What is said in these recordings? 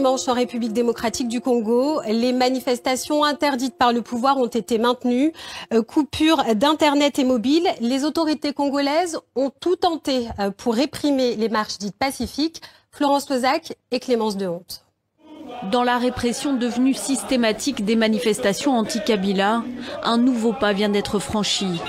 dimanche en République démocratique du Congo. Les manifestations interdites par le pouvoir ont été maintenues. Coupure d'Internet et mobile. Les autorités congolaises ont tout tenté pour réprimer les marches dites pacifiques. Florence Lozac et Clémence Dehonte. Dans la répression devenue systématique des manifestations anti-Kabila, un nouveau pas vient d'être franchi.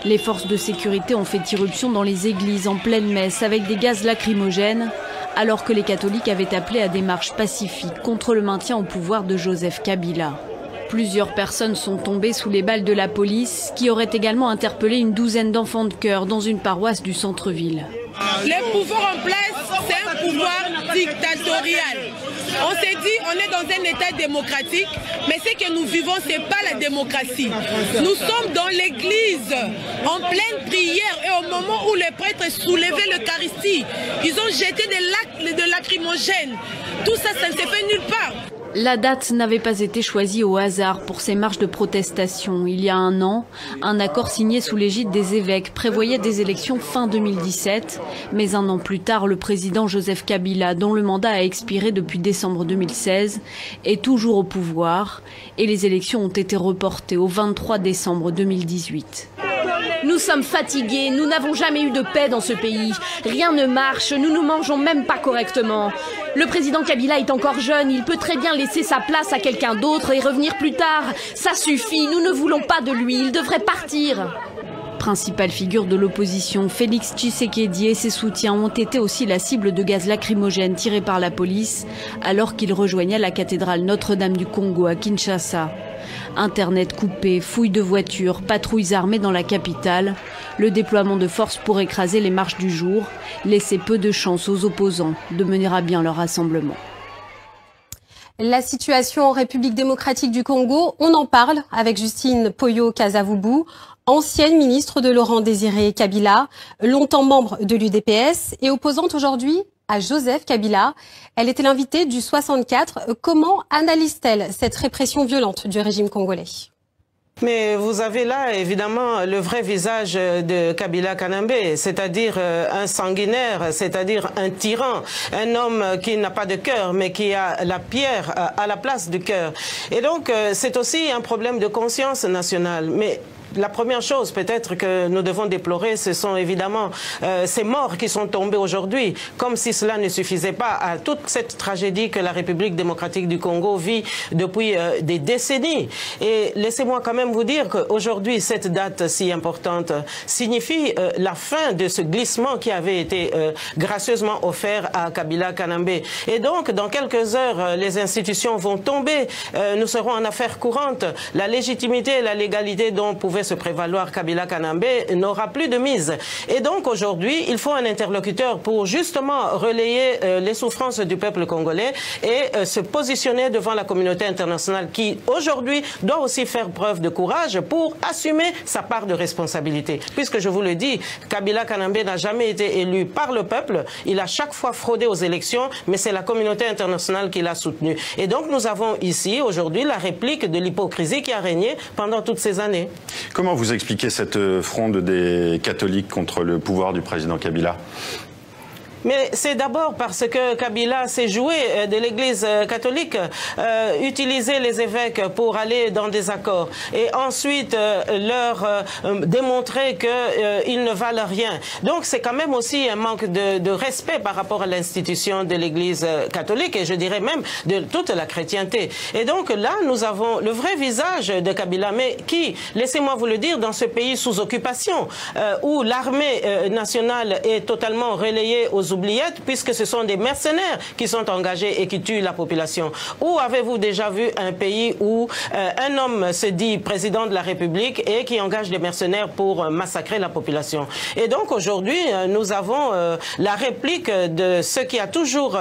Les forces de sécurité ont fait irruption dans les églises en pleine messe avec des gaz lacrymogènes, alors que les catholiques avaient appelé à des marches pacifiques contre le maintien au pouvoir de Joseph Kabila. Plusieurs personnes sont tombées sous les balles de la police, qui aurait également interpellé une douzaine d'enfants de chœur dans une paroisse du centre-ville. Le pouvoir en place, c'est un pouvoir dictatorial. On s'est dit, on est dans un état démocratique, mais ce que nous vivons, ce n'est pas la démocratie. Nous sommes dans l'église, en pleine prière, et au moment où les prêtres soulevaient l'Eucharistie, ils ont jeté des lacrymogènes. Tout ça, ça ne s'est fait nulle part. La date n'avait pas été choisie au hasard pour ces marches de protestation. Il y a un an, un accord signé sous l'égide des évêques prévoyait des élections fin 2017. Mais un an plus tard, le président Joseph Kabila, dont le mandat a expiré depuis décembre 2016, est toujours au pouvoir. Et les élections ont été reportées au 23 décembre 2018. Nous sommes fatigués, nous n'avons jamais eu de paix dans ce pays. Rien ne marche, nous ne mangeons même pas correctement. Le président Kabila est encore jeune, il peut très bien laisser sa place à quelqu'un d'autre et revenir plus tard. Ça suffit, nous ne voulons pas de lui, il devrait partir. Principale figure de l'opposition, Félix Tshisekedi et ses soutiens ont été aussi la cible de gaz lacrymogène tiré par la police alors qu'il rejoignait la cathédrale Notre-Dame du Congo à Kinshasa. Internet coupé, fouilles de voitures, patrouilles armées dans la capitale. Le déploiement de forces pour écraser les marches du jour laissait peu de chance aux opposants de mener à bien leur rassemblement. La situation en République démocratique du Congo, on en parle avec Justine Poyo-Kasavubu, ancienne ministre de Laurent Désiré Kabila, longtemps membre de l'UDPS et opposante aujourd'hui à Joseph Kabila. Elle était l'invitée du 64. Comment analyse-t-elle cette répression violente du régime congolais ? Mais vous avez là, évidemment, le vrai visage de Kabila Kanambe, c'est-à-dire un sanguinaire, c'est-à-dire un tyran, un homme qui n'a pas de cœur, mais qui a la pierre à la place du cœur. Et donc, c'est aussi un problème de conscience nationale. Mais la première chose peut-être que nous devons déplorer, ce sont évidemment ces morts qui sont tombés aujourd'hui, comme si cela ne suffisait pas à toute cette tragédie que la République démocratique du Congo vit depuis des décennies. Et laissez-moi quand même vous dire qu'aujourd'hui, cette date si importante signifie la fin de ce glissement qui avait été gracieusement offert à Kabila Kanambe. Et donc, dans quelques heures, les institutions vont tomber, nous serons en affaires courantes. La légitimité et la légalité dont pouvait se prévaloir Kabila Kanambe n'aura plus de mise. Et donc aujourd'hui, il faut un interlocuteur pour justement relayer les souffrances du peuple congolais et se positionner devant la communauté internationale qui aujourd'hui doit aussi faire preuve de courage pour assumer sa part de responsabilité. Puisque je vous le dis, Kabila Kanambe n'a jamais été élu par le peuple, il a chaque fois fraudé aux élections, mais c'est la communauté internationale qui l'a soutenu. Et donc nous avons ici aujourd'hui la réplique de l'hypocrisie qui a régné pendant toutes ces années. Comment vous expliquez cette fronde des catholiques contre le pouvoir du président Kabila ? Mais c'est d'abord parce que Kabila s'est joué de l'Église catholique, utiliser les évêques pour aller dans des accords et ensuite leur démontrer qu'ils ne valent rien. Donc c'est quand même aussi un manque de respect par rapport à l'institution de l'Église catholique et je dirais même de toute la chrétienté. Et donc là, nous avons le vrai visage de Kabila, mais qui, laissez-moi vous le dire, dans ce pays sous occupation, où l'armée nationale est totalement relayée aux oubliettes, puisque ce sont des mercenaires qui sont engagés et qui tuent la population. Où avez-vous déjà vu un pays où un homme se dit président de la République et qui engage des mercenaires pour massacrer la population? Et donc aujourd'hui, nous avons la réplique de ce qui a toujours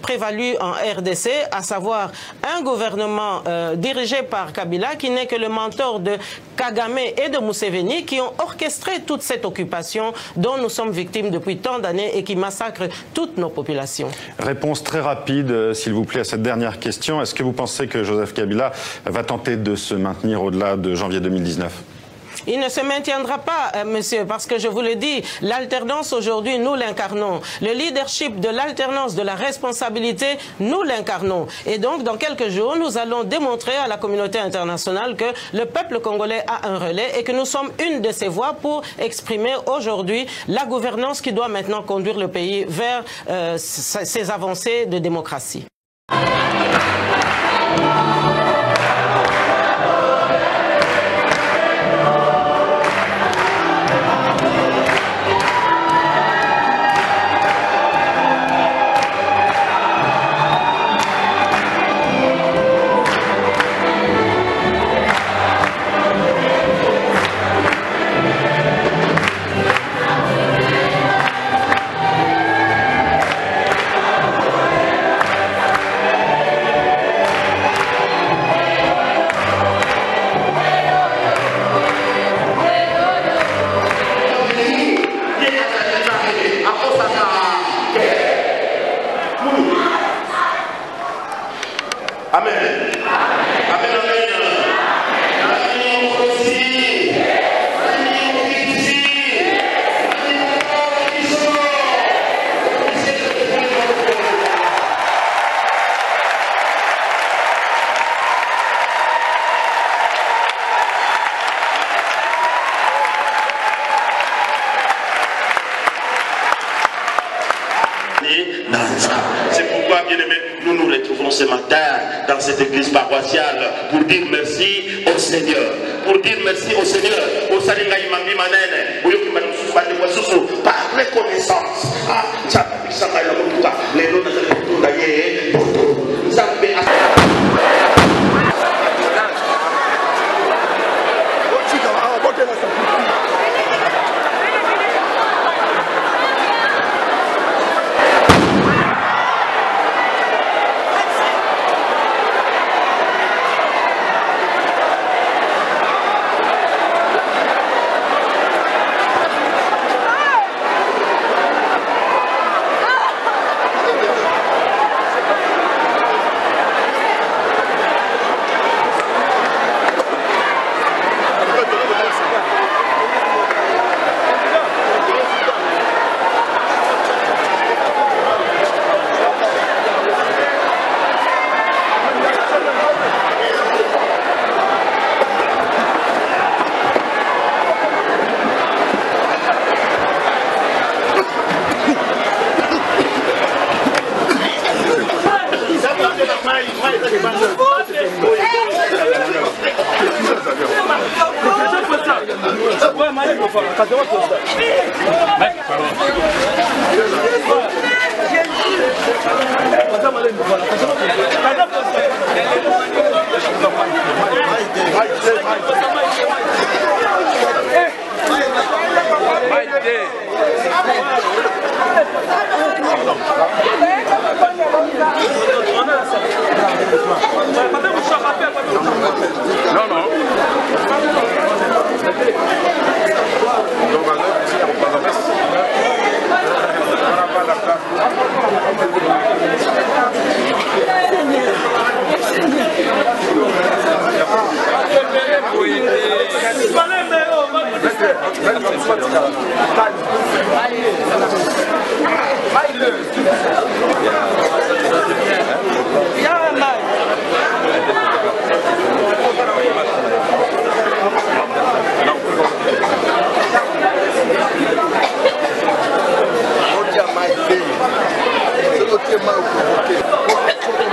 prévalu en RDC, à savoir un gouvernement dirigé par Kabila qui n'est que le mentor de Kagame et de Museveni qui ont orchestré toute cette occupation dont nous sommes victimes depuis tant d'années et qui massacre toutes nos populations. Réponse très rapide, s'il vous plaît, à cette dernière question. Est-ce que vous pensez que Joseph Kabila va tenter de se maintenir au-delà de janvier 2019 ? Il ne se maintiendra pas, monsieur, parce que je vous le dis, l'alternance aujourd'hui, nous l'incarnons. Le leadership de l'alternance, de la responsabilité, nous l'incarnons. Et donc, dans quelques jours, nous allons démontrer à la communauté internationale que le peuple congolais a un relais et que nous sommes une de ses voix pour exprimer aujourd'hui la gouvernance qui doit maintenant conduire le pays vers ses avancées de démocratie. C'est pourquoi, bien aimé, nous nous retrouvons ce matin dans cette église paroissiale pour dire merci au Seigneur. Pour dire merci au Seigneur. Par reconnaissance. C'est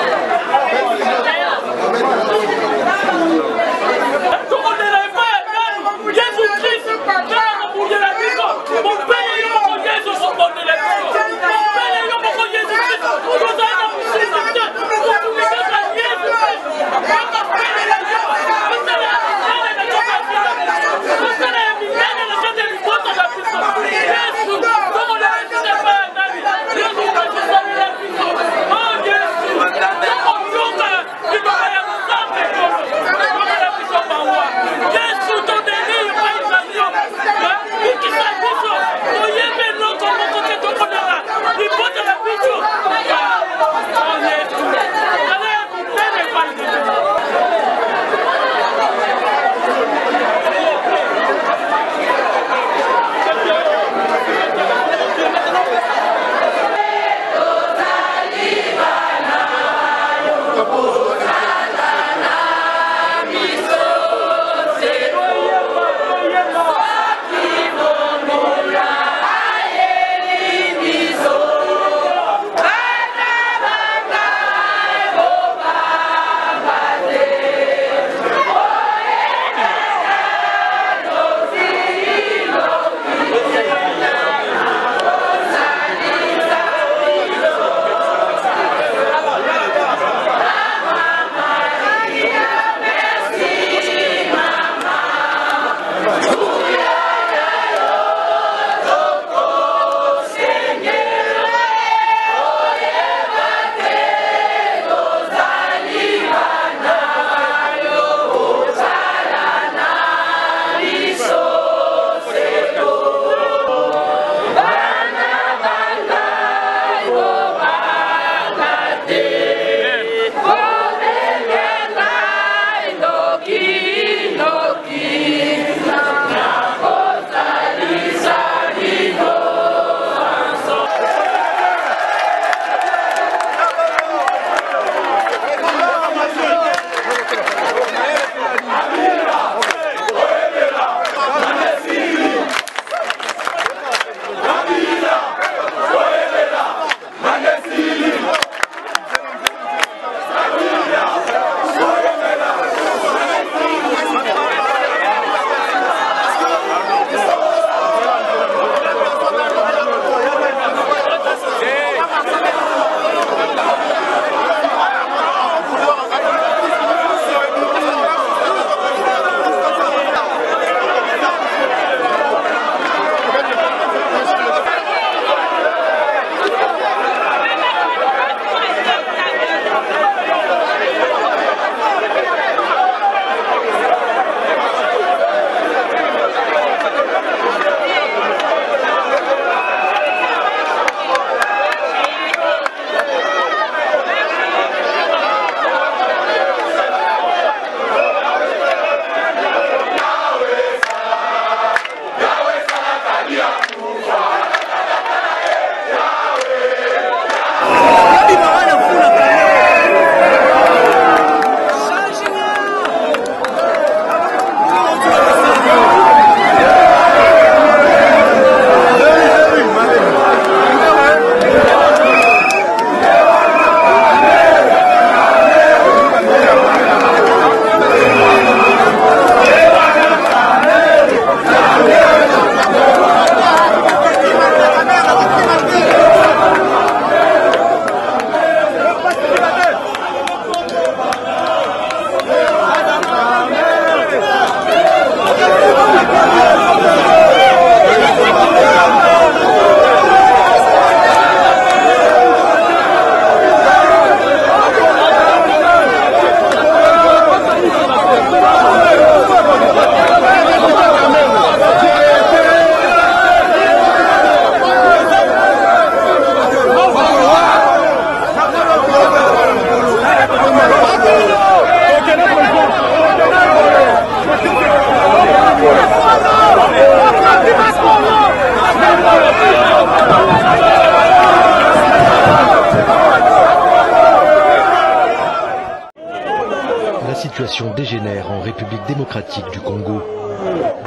situation dégénère en République démocratique du Congo.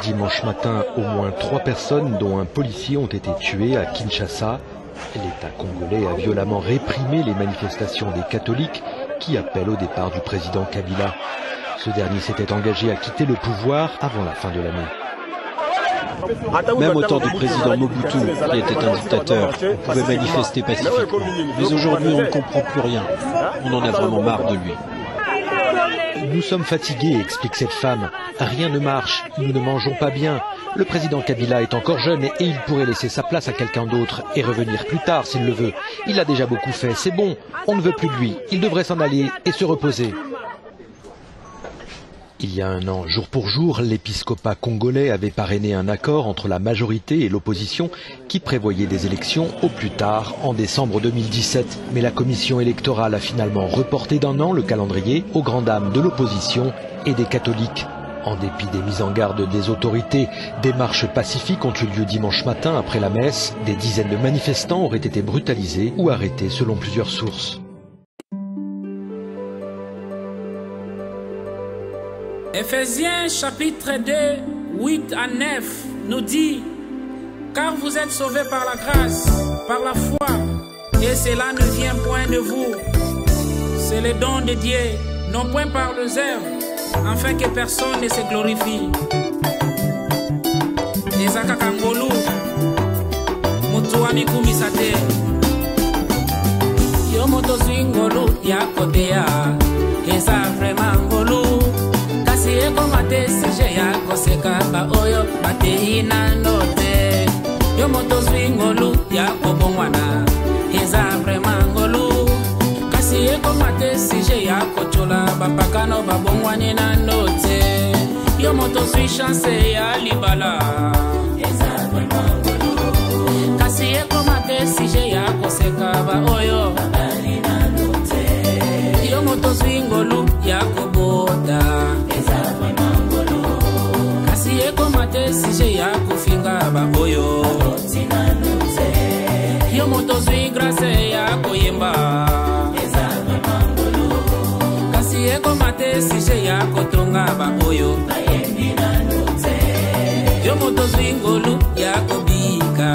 Dimanche matin, au moins 3 personnes, dont un policier, ont été tuées à Kinshasa. L'État congolais a violemment réprimé les manifestations des catholiques qui appellent au départ du président Kabila. Ce dernier s'était engagé à quitter le pouvoir avant la fin de l'année. Même au temps du président Mobutu, qui était un dictateur, on pouvait manifester pacifiquement. Mais aujourd'hui, on ne comprend plus rien. On en a vraiment marre de lui. Nous sommes fatigués, explique cette femme. Rien ne marche, nous ne mangeons pas bien. Le président Kabila est encore jeune et il pourrait laisser sa place à quelqu'un d'autre et revenir plus tard s'il le veut. Il a déjà beaucoup fait, c'est bon, on ne veut plus de lui. Il devrait s'en aller et se reposer. Il y a un an, jour pour jour, l'épiscopat congolais avait parrainé un accord entre la majorité et l'opposition qui prévoyait des élections au plus tard en décembre 2017. Mais la commission électorale a finalement reporté d'1 an le calendrier aux grandes dames de l'opposition et des catholiques. En dépit des mises en garde des autorités, des marches pacifiques ont eu lieu dimanche matin après la messe. Des dizaines de manifestants auraient été brutalisés ou arrêtés selon plusieurs sources. Éphésiens chapitre 2, 8 à 9 nous dit: car vous êtes sauvés par la grâce, par la foi, et cela ne vient point de vous. C'est le don de Dieu, non point par les œuvres, afin que personne ne se glorifie. Ezaka kangolu, mutuwa mikumisate. Yo moto swingolu ya kodea, eza vraiment ngolu. Eko mate sije yako sekaba oyo mate ina note. Yo moto swingolu yako bongwana eza vraiment ngolu. Kasi eko mate sije yako chola bapakano babongwani na note. Yo moto swi chance ya libala eza vraiment ngolu. Kasi eko mate sije yako sekaba oyo babali na note. Yo moto swingolu yako boda sije ya kufinga baboyo yo moto zwi grâce ya koyemba kasi eko mate sije ya kotonga baboyo yo moto zwi ngolu ya kobika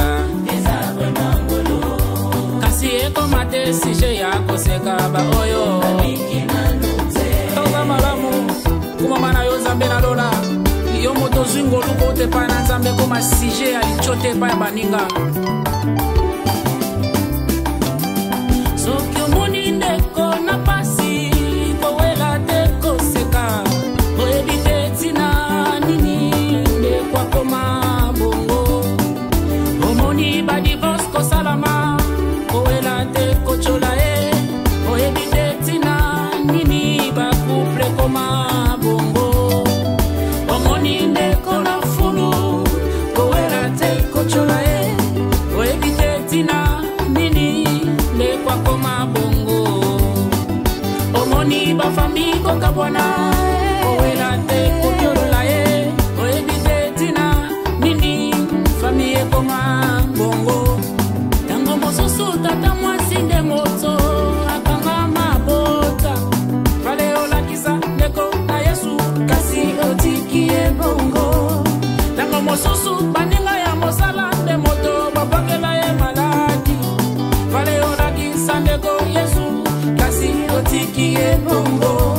kasi eko mate sije ya koseka baboyo toza malamu kumamana yo zambe na lola. Yo moto zwingo luko te pa na nzambe koma sije alichote pa ya baninga. Soki omoni ndeko na pasi kowela te koseka oyebi te tina nini ndeko akoma bongo. Omoni badivorce kosalama kowela te kochola e oyebi te tina nini bakuple koma bongo. Fami koka bwana owela te koyolola ye oyebi te tina nini fami ekoma bongo. Tango mosusu tata mwasi nde moto akanga mabota vale olakisa ndeko na Yesu kasi otiki ye bongo. Tango mosusu baninga ya mosala nde moto babakela ye maladi vale olakisa ndeko Yesu kasi otiki ye bongo.